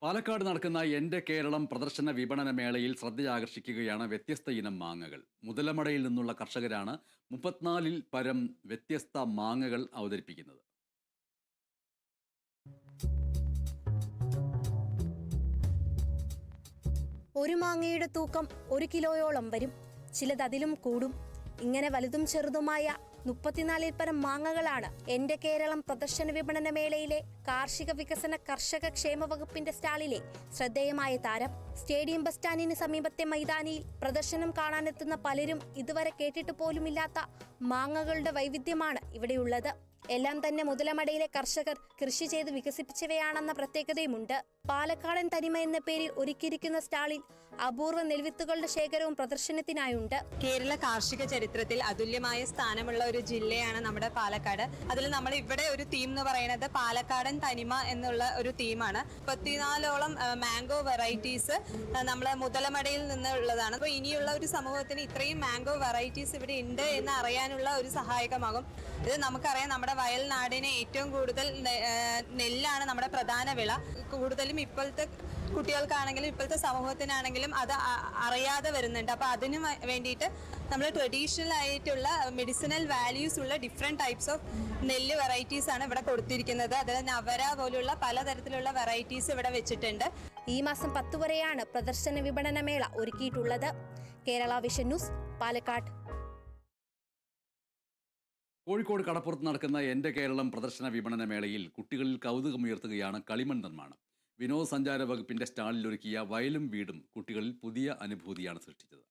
പാലക്കാട് നടക്കുന്ന എൻ്റെ കേരളം പ്രദർശന വിപണന മേളയിൽ ശ്രദ്ധയാകർഷിക്കുകയാണ് വ്യത്യസ്ത ഇനം മാങ്ങകൾ. മുതലമടയിൽ നിന്നുള്ള കർഷകരാണ് 34ൽ പരം വ്യത്യസ്ത മാങ്ങകൾ അവതരിപ്പിക്കുന്നത്. ഒരു മാങ്ങയുടെ തൂക്കം 1 കിലോയോളം വരും. ചിലത് അതിലും കൂടും. ഇങ്ങനെ വലുതും ചെറുതുമായ 34ൽ പരം മാങ്ങകളാണ് എൻ്റെ കേരളം പ്രദർശന വിപണന മേളയിലെ കാർഷിക വികസന കർഷക ക്ഷേമ വകുപ്പിന്റെ സ്റ്റാളിലെ ശ്രദ്ധേയമായ താരം. സ്റ്റേഡിയം ബസ് സ്റ്റാൻഡിന് സമീപത്തെ മൈതാനിയിൽ പ്രദർശനം കാണാനെത്തുന്ന പലരും ഇതുവരെ കേട്ടിട്ട് പോലുമില്ലാത്ത മാങ്ങകളുടെ വൈവിധ്യമാണ് ഇവിടെയുള്ളത്. എല്ലാം തന്നെ മുതലമടയിലെ കർഷകർ കൃഷി ചെയ്ത് വികസിപ്പിച്ചവയാണെന്ന പ്രത്യേകതയുമുണ്ട്. പാലക്കാടൻ തനിമ എന്ന പേരിൽ ഒരുക്കിയിരിക്കുന്ന സ്റ്റാളിൽ അപൂർവ നെൽവിത്തുകളുടെ ശേഖരവും പ്രദർശനത്തിനായുണ്ട്. കേരള കാർഷിക ചരിത്രത്തിൽ അതുല്യമായ സ്ഥാനമുള്ള ഒരു ജില്ലയാണ് നമ്മുടെ പാലക്കാട്. അതിൽ നമ്മൾ ഇവിടെ ഒരു തീം എന്ന് പറയുന്നത് പാലക്കാടൻ തനിമ എന്നുള്ള ഒരു തീമാണ്. 34ഓളം മാംഗോ വെറൈറ്റീസ് നമ്മളെ മുതലമടയിൽ നിന്നുള്ളതാണ്. അപ്പോൾ ഇനിയുള്ള ഒരു സമൂഹത്തിന് ഇത്രയും മാംഗോ വെറൈറ്റീസ് ഇവിടെ ഉണ്ട് എന്ന് അറിയാനുള്ള ഒരു സഹായകമാകും. ഇത് നമുക്കറിയാം, നമ്മുടെ വയൽനാടിന് ഏറ്റവും കൂടുതൽ നെല്ലാണ് നമ്മുടെ പ്രധാന വിള. കൂടുതലും ഇപ്പോഴത്തെ കുട്ടികൾക്കാണെങ്കിലും ഇപ്പോഴത്തെ സമൂഹത്തിനാണെങ്കിലും അത് അറിയാതെ വരുന്നുണ്ട്. അപ്പോൾ അതിന് വേണ്ടിയിട്ട് നമ്മൾ ട്രഡീഷണൽ ആയിട്ടുള്ള മെഡിസിനൽ വാല്യൂസ് ഉള്ള ഡിഫറെൻറ്റ് ടൈപ്സ് ഓഫ് നെല്ല് വെറൈറ്റീസ് ആണ് ഇവിടെ കൊടുത്തിരിക്കുന്നത്. അതിൽ നവര പോലുള്ള പലതരത്തിലുള്ള വെറൈറ്റീസ് ഇവിടെ വെച്ചിട്ടുണ്ട്. ഈ മാസം 10 വരെയാണ് പ്രദർശന വിപണന മേള ഒരുക്കിയിട്ടുള്ളത്. Kerala Vision News, Palakkad. കോഴിക്കോട് കടപ്പുറത്ത് നടക്കുന്ന എൻ്റെ കേരളം പ്രദർശന വിപണന മേളയിൽ കുട്ടികളിൽ കൗതുകമുയർത്തുകയാണ് കളിമൺ നിർമ്മാണം. വിനോദസഞ്ചാര വകുപ്പിന്റെ സ്റ്റാളിൽ ഒരുക്കിയ വയലും വീടും കുട്ടികളിൽ പുതിയ അനുഭൂതിയാണ് സൃഷ്ടിച്ചത്.